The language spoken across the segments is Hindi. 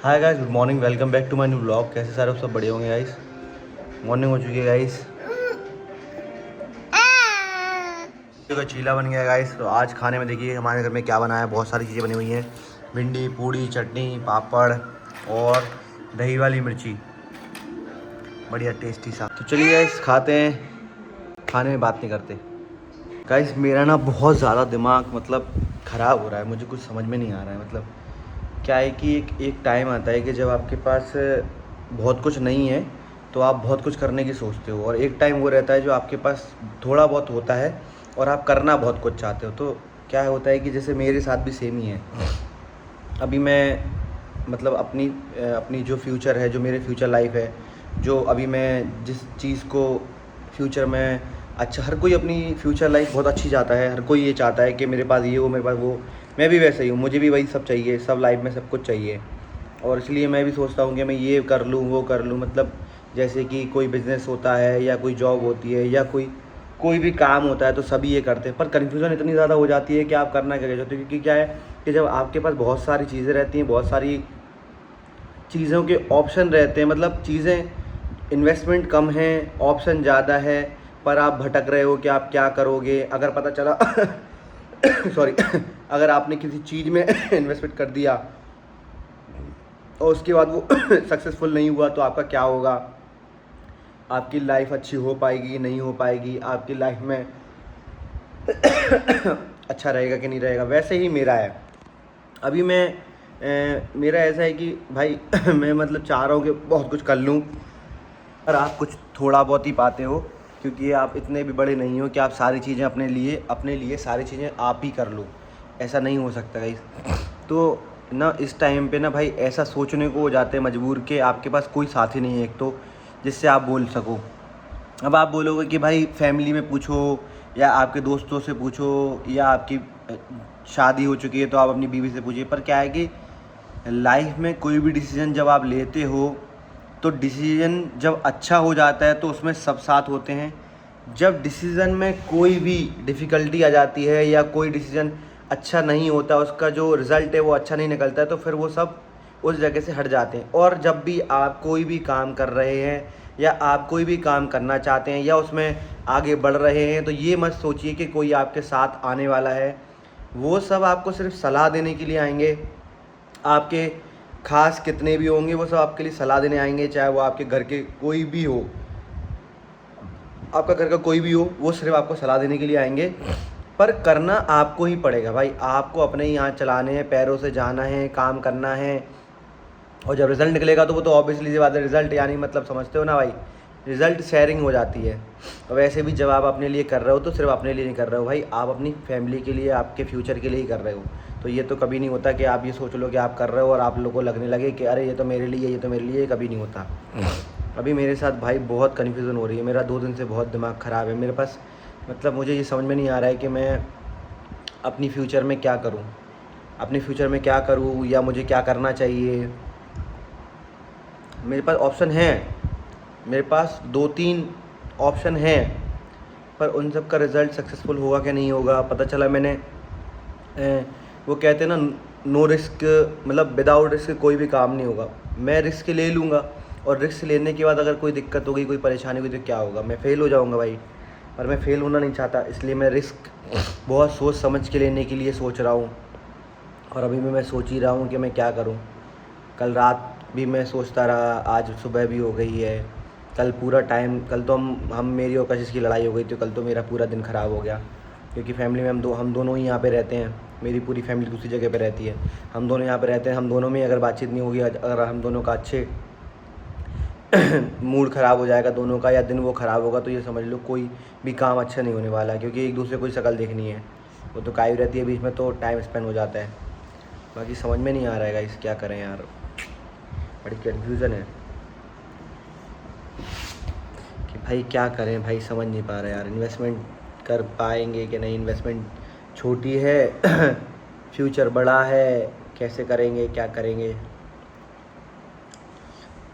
Hi guys, good morning. Welcome back to my new blog. कैसे सारे सब बढ़िया होंगे गाइस। मॉर्निंग हो चुकी है गाइस, का चीला बन गया गाइस। तो आज खाने में देखिए हमारे घर में क्या बना है। बहुत सारी चीज़ें बनी हुई हैं। भिंडी, पूड़ी, चटनी, पापड़ और दही वाली मिर्ची, बढ़िया टेस्टी सा। तो चलिए गाइस खाते हैं, खाने में बात नहीं करते। गाइस मेरा ना बहुत ज़्यादा दिमाग ख़राब हो रहा है। मुझे कुछ समझ में नहीं आ रहा है। क्या है कि एक टाइम आता है कि जब आपके पास बहुत कुछ नहीं है तो आप बहुत कुछ करने की सोचते हो, और एक टाइम वो रहता है जो आपके पास थोड़ा बहुत होता है और आप करना बहुत कुछ चाहते हो। तो क्या होता है कि जैसे मेरे साथ भी सेम ही है। अभी मैं अपनी जो फ्यूचर है, जो मेरे फ्यूचर लाइफ है, जो अभी मैं जिस चीज़ को फ्यूचर में अच्छा, हर कोई अपनी फ्यूचर लाइफ बहुत अच्छी चाहता है। हर कोई ये चाहता है कि मेरे पास ये हो, मेरे पास वो। मैं भी वैसे ही हूँ, मुझे भी वही सब चाहिए, सब लाइफ में सब कुछ चाहिए। और इसलिए मैं भी सोचता हूँ कि मैं ये कर लूँ, वो कर लूँ। जैसे कि कोई बिज़नेस होता है या कोई जॉब होती है या कोई कोई भी काम होता है तो सभी ये करते हैं, पर कन्फ्यूज़न इतनी ज़्यादा हो जाती है कि आप करना क्या चाहते हो। क्योंकि क्या है कि जब आपके पास बहुत सारी चीज़ें रहती हैं, बहुत सारी चीज़ों के ऑप्शन रहते हैं, चीज़ें, इन्वेस्टमेंट कम है, ऑप्शन ज़्यादा है, पर आप भटक रहे हो कि आप क्या करोगे। अगर पता चला सॉरी अगर आपने किसी चीज़ में इन्वेस्टमेंट कर दिया और उसके बाद वो सक्सेसफुल नहीं हुआ तो आपका क्या होगा। आपकी लाइफ अच्छी हो पाएगी, नहीं हो पाएगी, आपकी लाइफ में अच्छा रहेगा कि नहीं रहेगा। वैसे ही मेरा है। अभी मेरा ऐसा है कि भाई मैं चाह रहा हूँ कि बहुत कुछ कर लूँ, पर आप कुछ थोड़ा बहुत ही पाते हो, क्योंकि आप इतने भी बड़े नहीं हो कि आप सारी चीज़ें अपने लिए सारी चीज़ें आप ही कर लो। ऐसा नहीं हो सकता गाइस। तो ना इस टाइम पे ना भाई ऐसा सोचने को हो जाते हैं मजबूर के आपके पास कोई साथी नहीं है एक तो, जिससे आप बोल सको। अब आप बोलोगे कि भाई फैमिली में पूछो या आपके दोस्तों से पूछो या आपकी शादी हो चुकी है तो आप अपनी बीवी से पूछिए। पर क्या है कि लाइफ में कोई भी डिसीज़न जब आप लेते हो तो डिसीज़न जब अच्छा हो जाता है तो उसमें सब साथ होते हैं। जब डिसीज़न में कोई भी डिफ़िकल्टी आ जाती है या कोई डिसीज़न अच्छा नहीं होता, उसका जो रिज़ल्ट है वो अच्छा नहीं निकलता है, तो फिर वो सब उस जगह से हट जाते हैं। और जब भी आप कोई भी काम कर रहे हैं या आप कोई भी काम करना चाहते हैं या उसमें आगे बढ़ रहे हैं, तो ये मत सोचिए कि कोई आपके साथ आने वाला है। वो सब आपको सिर्फ सलाह देने के लिए आएंगे। आपके खास कितने भी होंगे वो सब आपके लिए सलाह देने आएंगे, चाहे वो आपके घर के कोई भी हो, आपका घर का कोई भी हो, वो सिर्फ आपको सलाह देने के लिए आएंगे। पर करना आपको ही पड़ेगा भाई। आपको अपने ही हाथ चलाने हैं, पैरों से जाना है, काम करना है। और जब रिज़ल्ट निकलेगा तो वो तो ऑब्वियसली सी बात है, रिज़ल्ट यानी समझते हो ना भाई, रिज़ल्ट शेयरिंग हो जाती है। और वैसे भी जब आप अपने लिए कर रहे हो तो सिर्फ अपने लिए नहीं कर रहे हो भाई, आप अपनी फैमिली के लिए, आपके फ्यूचर के लिए ही कर रहे हो। तो ये तो कभी नहीं होता कि आप ये सोच लो कि आप कर रहे हो और आप लोगों को लगने लगे कि अरे ये तो मेरे लिए, ये तो मेरे लिए। कभी नहीं होता। अभी मेरे साथ भाई बहुत कन्फ्यूज़न हो रही है। मेरा 2 दिन से बहुत दिमाग ख़राब है। मेरे पास मुझे ये समझ में नहीं आ रहा है कि मैं अपनी फ्यूचर में क्या करूँ, अपने फ्यूचर में क्या करूँ या मुझे क्या करना चाहिए। मेरे पास ऑप्शन हैं, मेरे पास 2-3 ऑप्शन हैं, पर उन सब का रिज़ल्ट सक्सेसफुल होगा कि नहीं होगा। पता चला मैंने वो कहते हैं ना, नो रिस्क, विदाउट रिस्क कोई भी काम नहीं होगा। मैं रिस्क ले लूँगा और रिस्क लेने के बाद अगर कोई दिक्कत हो गई, कोई परेशानी हुई तो क्या होगा, मैं फ़ेल हो जाऊँगा भाई। पर मैं फ़ेल होना नहीं चाहता, इसलिए मैं रिस्क बहुत सोच समझ के लेने के लिए सोच रहा हूँ। और अभी भी मैं सोच ही रहा हूँ कि मैं क्या करूँ। कल रात भी मैं सोचता रहा, आज सुबह भी हो गई है। कल पूरा टाइम, कल तो हम मेरी और कशिश की लड़ाई हो गई, तो कल तो मेरा पूरा दिन ख़राब हो गया। क्योंकि फैमिली में हम दोनों ही यहाँ पे रहते हैं। मेरी पूरी फैमिली दूसरी जगह पे रहती है, हम दोनों यहाँ पे रहते हैं। हम दोनों में अगर बातचीत नहीं होगी, अगर हम दोनों का अच्छे मूड ख़राब हो जाएगा दोनों का, या दिन वो ख़राब होगा, तो ये समझ लो कोई भी काम अच्छा नहीं होने वाला है। क्योंकि एक दूसरे को शक्ल देखनी है, वो तो कायम रहती है बीच में, तो टाइम स्पेंड हो जाता है। बाकी समझ में नहीं आ रहा है गाइस, क्या करें यार, बड़ी कन्फ्यूज़न है कि भाई क्या करें। भाई समझ नहीं पा रहे यार, इन्वेस्टमेंट कर पाएंगे कि नहीं। इन्वेस्टमेंट छोटी है फ्यूचर बड़ा है, कैसे करेंगे, क्या करेंगे।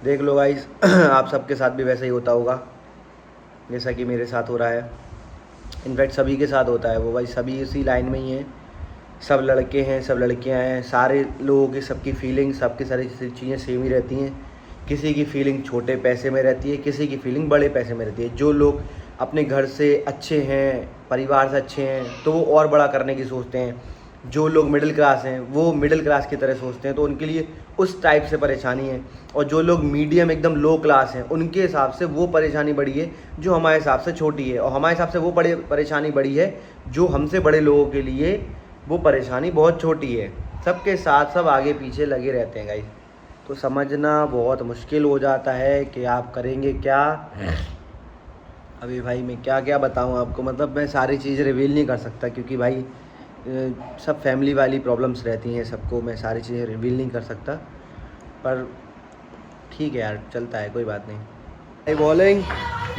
देख लो गाइस आप सबके साथ भी वैसा ही होता होगा जैसा कि मेरे साथ हो रहा है। इनफैक्ट सभी के साथ होता है वो भाई, सभी इसी लाइन में ही हैं, सब लड़के हैं, सब लड़कियां हैं, सारे लोगों की सबकी फीलिंग, सबकी सारी चीज़ें सेम ही रहती हैं। किसी की फीलिंग छोटे पैसे में रहती है, किसी की फीलिंग बड़े पैसे में रहती है। जो लोग अपने घर से अच्छे हैं, परिवार से अच्छे हैं, तो वो और बड़ा करने की सोचते हैं। जो लोग मिडिल क्लास हैं वो मिडिल क्लास की तरह सोचते हैं, तो उनके लिए उस टाइप से परेशानी है। और जो लोग मीडियम एकदम लो क्लास हैं उनके हिसाब से वो परेशानी बड़ी है जो हमारे हिसाब से छोटी है। और हमारे हिसाब से वो बड़े परेशानी बड़ी है जो हमसे बड़े लोगों के लिए वो परेशानी बहुत छोटी है। सबके साथ सब आगे पीछे लगे रहते हैं गाइस। तो समझना बहुत मुश्किल हो जाता है कि आप करेंगे क्या। अभी भाई मैं क्या क्या बताऊं आपको, मतलब मैं सारी चीज़ रिवील नहीं कर सकता क्योंकि भाई सब फैमिली वाली प्रॉब्लम्स रहती हैं सबको, मैं सारी चीज़ें रिवील नहीं कर सकता। पर ठीक है यार, चलता है, कोई बात नहीं। बॉलिंग,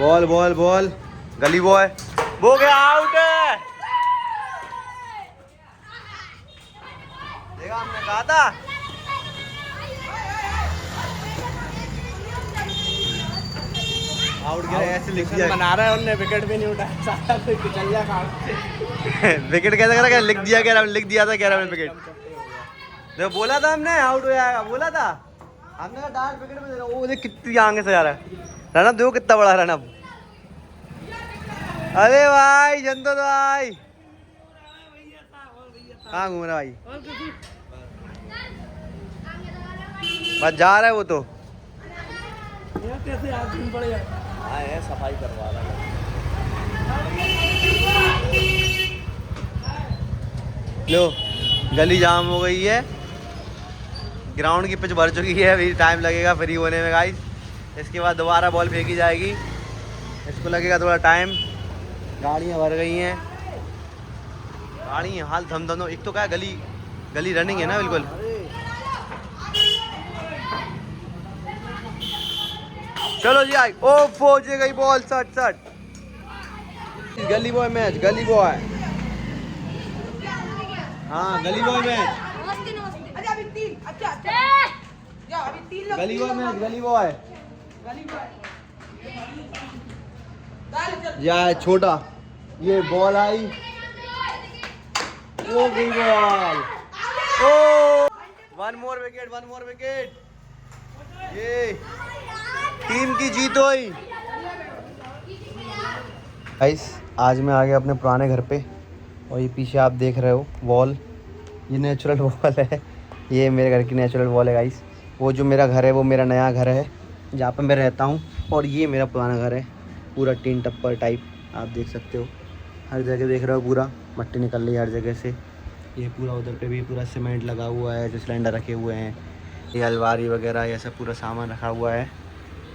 बॉल बॉल बॉल, गली बॉय, वो गया आउट। देखा, हमने कहा था। आउट गया, ऐसे लिख दिया, बना रहा है उन्होंने, विकेट भी नहीं उठाया, सारा चल गया काम। विकेट कैसे करा, लिख दिया, कह रहा लिख दिया था, कह रहा विकेट। देखो बोला था हमने आउट हो जाएगा, बोला था हमने कहा डायरेक्ट विकेट में दे रहा। वो देख कितनी आगे से जा रहा है रनअप, देखो कितना बड़ा रनअप। अरे भाई जनतो भाई कहाँ घूम रहा भाई, बस जा रहा है वो तो। कैसे आदमी पड़ जाए, है सफाई करवा रहा है। लो गली जाम हो गई है, ग्राउंड की पिच भर चुकी है, अभी टाइम लगेगा फ्री होने में गाइस। इसके बाद दोबारा बॉल फेंकी जाएगी, इसको लगेगा थोड़ा टाइम। गाड़ियाँ भर गई हैं, गाड़ी हाल थम थम। एक तो क्या गली गली रनिंग है ना बिल्कुल। चलो जी आई, ओ पहुंचे गई बॉल, सट सट। गली बॉय मैच, गली बॉय, हाँ गली बॉय मैच, गली बॉय मैच, गली बॉय या छोटा। ये बॉल आई, वो गई ball, oh one more wicket, one more wicket. ये टीम की जीत हुई गाइस। आज मैं आ गया अपने पुराने घर पे, और ये पीछे आप देख रहे हो वॉल, ये नेचुरल वॉल है, ये मेरे घर की नेचुरल वॉल है गाइस। वो जो मेरा घर है वो मेरा नया घर है जहाँ पे मैं रहता हूँ, और ये मेरा पुराना घर है, पूरा टीन टप्पर टाइप आप देख सकते हो। हर जगह देख रहे हो पूरा मट्टी निकल रही है हर जगह से। ये पूरा उधर पे भी पूरा सीमेंट लगा हुआ है, जो सिलेंडर रखे हुए हैं, ये अलमारी वगैरह, ये सब पूरा सामान रखा हुआ है।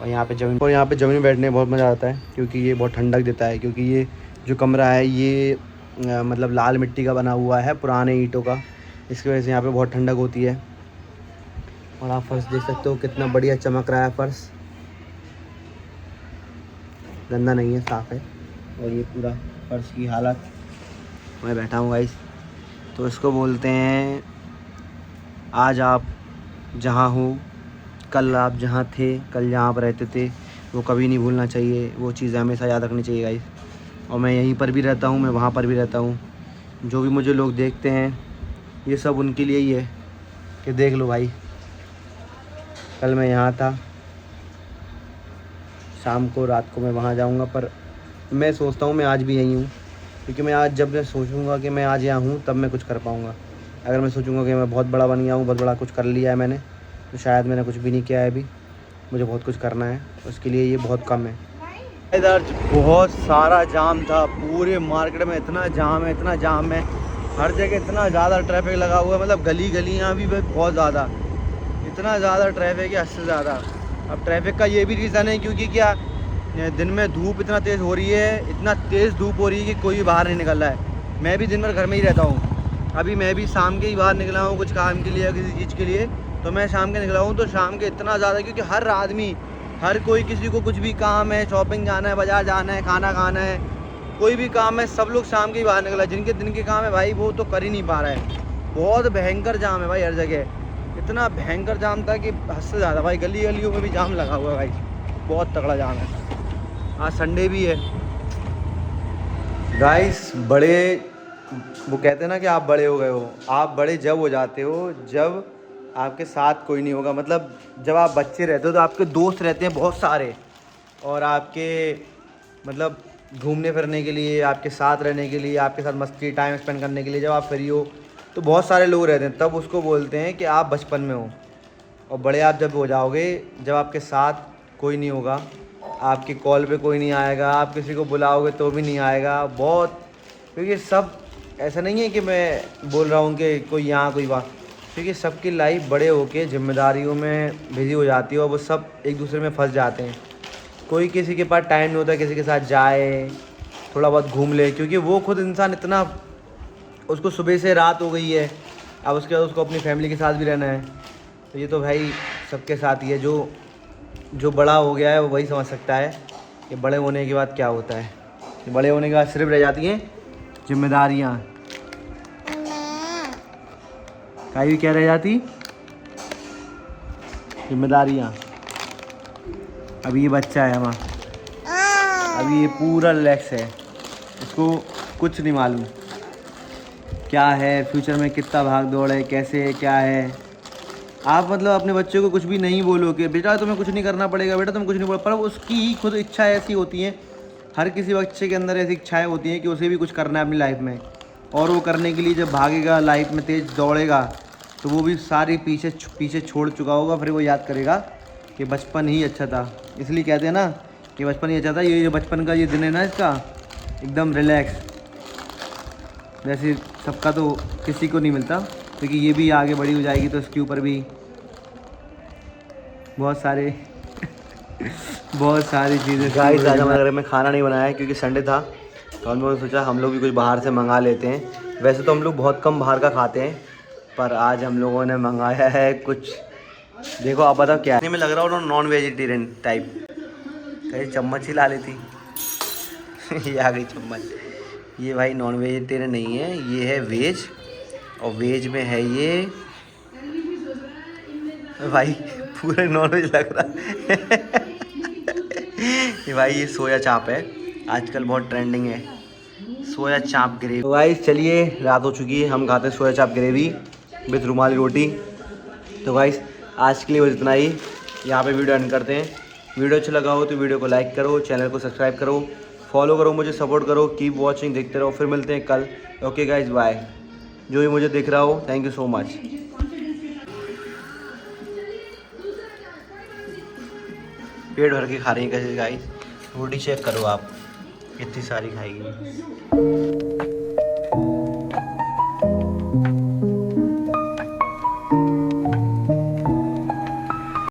और यहाँ पे ज़मीन में बैठने में बहुत मज़ा आता है क्योंकि ये बहुत ठंडक देता है। क्योंकि ये जो कमरा है ये मतलब लाल मिट्टी का बना हुआ है, पुराने ईंटों का, इसकी वजह से यहाँ पे बहुत ठंडक होती है। और आप फर्श देख सकते हो कितना बढ़िया चमक रहा है, फर्श गंदा नहीं है, साफ़ है। और ये पूरा फर्श की हालत, मैं बैठा हूँ गाइस, तो इसको बोलते हैं आज आप जहाँ हो, कल आप जहाँ थे, कल जहाँ आप रहते थे, वो कभी नहीं भूलना चाहिए, वो चीज़ें हमेशा याद रखनी चाहिए गाइस। और मैं यहीं पर भी रहता हूँ, मैं वहाँ पर भी रहता हूँ। जो भी मुझे लोग देखते हैं ये सब उनके लिए ही है कि देख लो भाई, कल मैं यहाँ था, शाम को रात को मैं वहाँ जाऊँगा। पर मैं सोचता हूँ मैं आज भी यहीं हूँ, क्योंकि मैं आज जब मैं सोचूंगा कि मैं आज यहाँ हूँ तब मैं कुछ कर पाऊँगा। अगर मैं सोचूंगा कि मैं बहुत बड़ा बन गया हूँ, बहुत बड़ा कुछ कर लिया है मैंने, तो शायद मैंने कुछ भी नहीं किया है अभी। मुझे बहुत कुछ करना है, उसके लिए ये बहुत कम है। इधर बहुत सारा जाम था, पूरे मार्केट में इतना जाम है, इतना जाम है, हर जगह इतना ज़्यादा ट्रैफिक लगा हुआ है। मतलब गलियाँ भी बहुत ज़्यादा, इतना ज़्यादा ट्रैफिक है, हद से ज़्यादा। अब ट्रैफिक का ये भी रीज़न है क्योंकि क्या दिन में धूप इतना तेज़ हो रही है, इतना तेज़ धूप हो रही है कि कोई बाहर नहीं निकल रहा है। मैं भी दिन भर घर में ही रहता हूँ, अभी मैं भी शाम के ही बाहर निकला हूँ कुछ काम के लिए या किसी चीज़ के लिए, तो मैं शाम के निकला हूँ। तो शाम के इतना ज़्यादा, क्योंकि हर आदमी, हर कोई, किसी को कुछ भी काम है, शॉपिंग जाना है, बाज़ार जाना है, खाना खाना है, कोई भी काम है, सब लोग शाम के ही बाहर निकला। जिनके दिन के काम है भाई वो तो कर ही नहीं पा रहा है। बहुत भयंकर जाम है भाई हर जगह, इतना भयंकर जाम था कि हद से ज़्यादा भाई। गलियों में भी जाम लगा हुआ है भाई, बहुत तगड़ा जाम है। आज संडे भी है गाइस, बड़े वो कहते हैं ना कि आप बड़े हो गए हो। आप बड़े जब हो जाते हो जब आपके साथ कोई नहीं होगा। मतलब जब आप बच्चे रहते हो तो आपके दोस्त रहते हैं बहुत सारे, और आपके मतलब घूमने फिरने के लिए, आपके साथ रहने के लिए, आपके साथ मस्ती टाइम स्पेंड करने के लिए जब आप फ्री हो तो बहुत सारे लोग रहते हैं। तब उसको बोलते हैं कि आप बचपन में हो। और बड़े आप जब हो जाओगे, जब आपके साथ कोई नहीं होगा, आपके कॉल पे कोई नहीं आएगा, आप किसी को बुलाओगे तो भी नहीं आएगा बहुत। क्योंकि सब ऐसा नहीं है कि मैं बोल रहा हूँ कि कोई यहाँ कोई वहाँ, क्योंकि सबकी लाइफ बड़े होके जिम्मेदारियों में बिजी हो जाती है और वो सब एक दूसरे में फंस जाते हैं। कोई किसी के पास टाइम नहीं होता किसी के साथ जाए, थोड़ा बहुत घूम ले, क्योंकि वो खुद इंसान इतना, उसको सुबह से रात हो गई है, अब उसके बाद उसको अपनी फैमिली के साथ भी रहना है। तो ये तो भाई सबके साथ ही है। जो बड़ा हो गया है वो वही समझ सकता है कि बड़े होने के बाद क्या होता है। कि बड़े होने के बाद सिर्फ रह जाती हैं जिम्मेदारियाँ। काई भी क्या रह जाती? जिम्मेदारियाँ। अभी ये बच्चा है हमारा, अभी ये पूरा रिलैक्स है, इसको कुछ नहीं मालूम क्या है फ्यूचर में, कितना भाग दौड़ है, कैसे है, क्या है। आप मतलब अपने बच्चे को कुछ भी नहीं बोलो कि बेटा तुम्हें कुछ नहीं करना पड़ेगा, बेटा तुम कुछ नहीं बोलो, पर उसकी ही खुद इच्छा ऐसी होती हैं। हर किसी बच्चे के अंदर ऐसी इच्छाएं होती हैं कि उसे भी कुछ करना है अपनी लाइफ में, और वो करने के लिए जब भागेगा, लाइफ में तेज़ दौड़ेगा, तो वो भी सारी पीछे छोड़ चुका होगा। फिर वो याद करेगा कि बचपन ही अच्छा था। इसलिए कहते हैं ना कि बचपन ही अच्छा था। ये बचपन का ये दिन है ना, इसका एकदम रिलैक्स। वैसे सबका तो किसी को नहीं मिलता, क्योंकि ये भी आगे बड़ी हो जाएगी तो इसके ऊपर भी बहुत सारी चीज़ें। गाइस आज हमारे घर में खाना नहीं बनाया है क्योंकि संडे था, तो हम लोगों ने सोचा हम लोग भी कुछ बाहर से मंगा लेते हैं। वैसे तो हम लोग बहुत कम बाहर का खाते हैं, पर आज हम लोगों ने मंगाया है कुछ। देखो आप बताओ क्या है। में लग रहा हो नॉन वेजिटेरियन टाइप। कहीं चम्मच ही ला लेती। ये आ गई चम्मच। ये भाई नॉन वेजिटेरियन नहीं है, ये है वेज, और वेज में है ये भाई पूरा नॉन वेज लग रहा है। ये भाई ये सोया चाप है, आजकल बहुत ट्रेंडिंग है सोया चाप ग्रेवी। तो गाइस चलिए रात हो चुकी है, हम खाते हैं सोया चाप ग्रेवी विथ रुमाली रोटी। तो गाइस आज के लिए बस इतना ही, यहाँ पे वीडियो एंड करते हैं। वीडियो अच्छा लगा हो तो वीडियो को लाइक करो, चैनल को सब्सक्राइब करो, फॉलो करो, मुझे सपोर्ट करो, कीप वॉचिंग, देखते रहो। फिर मिलते हैं कल। Okay guys bye. जो भी मुझे देख रहा हो थैंक यू सो मच। पेट भर के खा रही है कैसे गाइस, रोटी चेक करो आप कितनी सारी खाएगी।